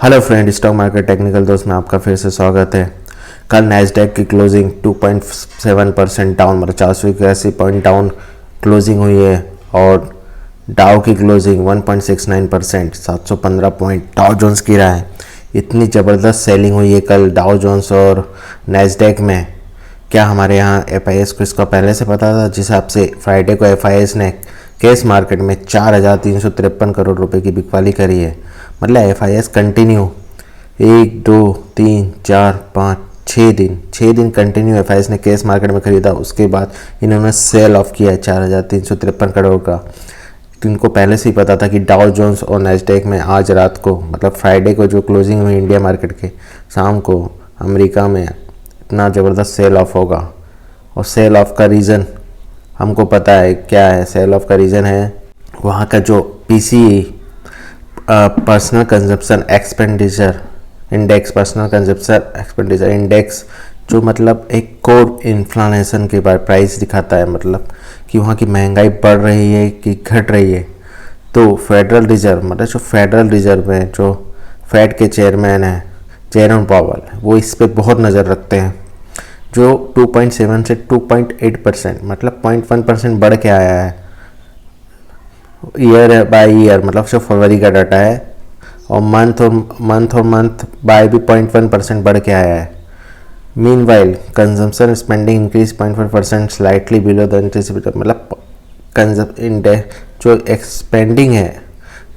Hello friend, stock market technical दोस्त में आपका फिर से स्वागत है। कल नैस्डैक की क्लोजिंग 2.7% डाउन, मतलब 481 पॉइंट डाउन क्लोजिंग हुई है। और डाउ की क्लोजिंग 1.69%, 715 पॉइंट डाउ जोन्स गिरा है। इतनी ज़बरदस्त सेलिंग हुई है कल डाउ जोन्स और नैस्डैक में। क्या हमारे यहाँ FIS को इसका पहले से पता था? जिस हिसाब से फ्राइडे को FIS ने कैश मार्केट में 4,353 करोड़ रुपए की बिकवाली करी है। मतलब FIS कंटिन्यू 6 दिन कंटिन्यू FIS ने कैश मार्केट में खरीदा। उसके बाद इन्होंने सेल ऑफ किया है 4,353 करोड़ का। तो इनको पहले से ही पता था कि डाउ जोन्स और नैस्डैक में आज रात को, मतलब फ्राइडे को जो क्लोजिंग हुई इंडिया मार्केट के, शाम को अमेरिका में इतना ज़बरदस्त सेल ऑफ होगा। और सेल ऑफ का रीज़न हमको पता है क्या है। सेल ऑफ का रीज़न है वहाँ का जो PCE, personal consumption expenditure index, personal consumption expenditure index, जो मतलब एक कोर इन्फ्लेशन के बाद प्राइस दिखाता है, मतलब कि वहाँ की महंगाई बढ़ रही है कि घट रही है। तो फेडरल रिजर्व, मतलब जो फेडरल रिजर्व है, जो फेड के चेयरमैन है जेरोम पावेल, वो इस पर बहुत नज़र रखते हैं। जो 2.7 से 2.8%, मतलब 0.1% बढ़ के आया है ईयर बाय ईयर, मतलब जो फरवरी का डाटा है। और मंथ बाय भी 0.1% बढ़ के आया है। Meanwhile consumption spending increase 0.1%, slightly below the anticipated, मतलब जो एक्सपेंडिंग है,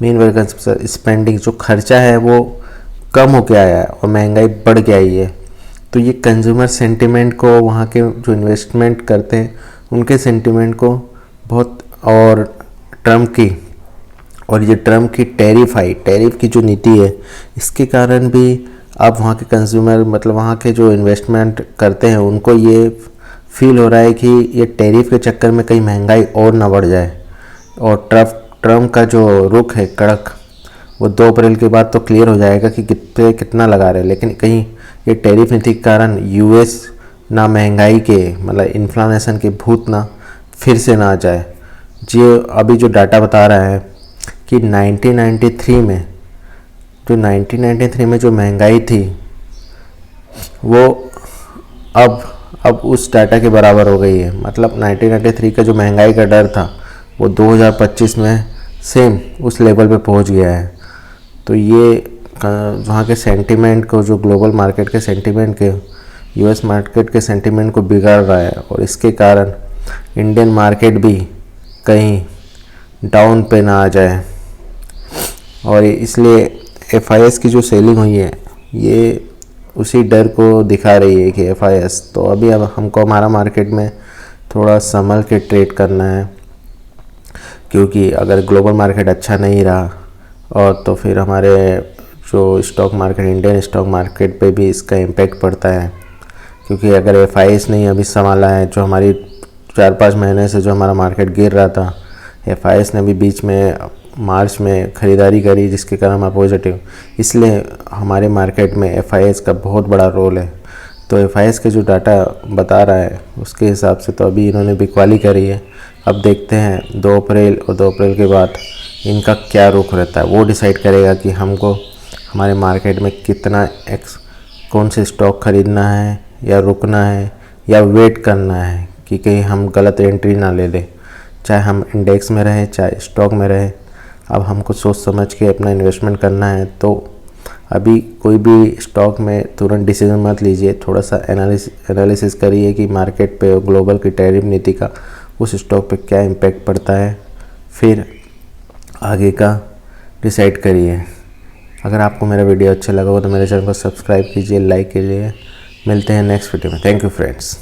मीनवाइल कंजम्पशन स्पेंडिंग जो खर्चा है वो कम होके आया है और महंगाई बढ़ के आई है। तो ये कंज्यूमर सेंटिमेंट को, वहाँ के जो इन्वेस्टमेंट करते हैं उनके सेंटिमेंट को बहुत, और ट्रम्प की टैरिफ की जो नीति है, इसके कारण भी अब वहाँ के कंज्यूमर, मतलब वहाँ के जो इन्वेस्टमेंट करते हैं उनको ये फील हो रहा है कि ये टैरिफ के चक्कर में कहीं महंगाई और ना बढ़ जाए। और ट्रम्प का जो रुख है कड़क, वो 2 अप्रैल के बाद तो क्लियर हो जाएगा कि कितना लगा रहे हैं। लेकिन कहीं ये टैरिफ नीति के कारण US ना महंगाई के, मतलब इन्फ्लेशन के भूत ना फिर से ना आ जाए। जो अभी जो डाटा बता रहा है कि 1993 में जो महंगाई थी वो अब उस डाटा के बराबर हो गई है। मतलब 1993 का जो महंगाई का डर था वो 2025 में सेम उस लेवल पे पहुंच गया है। तो ये वहाँ के सेंटिमेंट को, जो ग्लोबल मार्केट के सेंटिमेंट के, US मार्केट के सेंटिमेंट को बिगाड़ रहा है। और इसके कारण इंडियन मार्केट भी कहीं डाउन पे ना आ जाए। और इसलिए FIS की जो सेलिंग हुई है ये उसी डर को दिखा रही है कि FIS तो अब हमको हमारा मार्केट में थोड़ा संभल के ट्रेड करना है। क्योंकि अगर ग्लोबल मार्केट अच्छा नहीं रहा और तो फिर हमारे जो stock market, Indian stock market पे भी इसका इम्पेक्ट पड़ता है। क्योंकि अगर FIS नहीं अभी संभाला है, जो हमारी 4-5 महीने से जो हमारा मार्केट गिर रहा था, FIS ने भी बीच में मार्च में ख़रीदारी करी, जिसके कारण हम पॉजिटिव। इसलिए हमारे मार्केट में FIS का बहुत बड़ा रोल है। तो FIS के जो डाटा बता रहा है उसके हिसाब से तो अभी इन्होंने बिकवाली करी है। अब देखते हैं 2 अप्रैल और 2 अप्रैल के बाद इनका क्या रुख रहता है। वो डिसाइड करेगा कि हमको हमारे मार्केट में कौन से स्टॉक खरीदना है, या रुकना है, या वेट करना है कि कहीं हम गलत एंट्री ना ले लें। चाहे हम इंडेक्स में रहें, चाहे स्टॉक में रहें, अब हमको सोच समझ के अपना इन्वेस्टमेंट करना है। तो अभी कोई भी स्टॉक में तुरंत डिसीजन मत लीजिए। थोड़ा सा एनालिसिस करिए कि मार्केट पे ग्लोबल की टैरिफ नीति का उस स्टॉक पे क्या इम्पैक्ट पड़ता है, फिर आगे का डिसाइड करिए। अगर आपको मेरा वीडियो अच्छा लगा हो तो मेरे चैनल को सब्सक्राइब कीजिए, लाइक कीजिए। मिलते हैं नेक्स्ट वीडियो में। Thank you friends.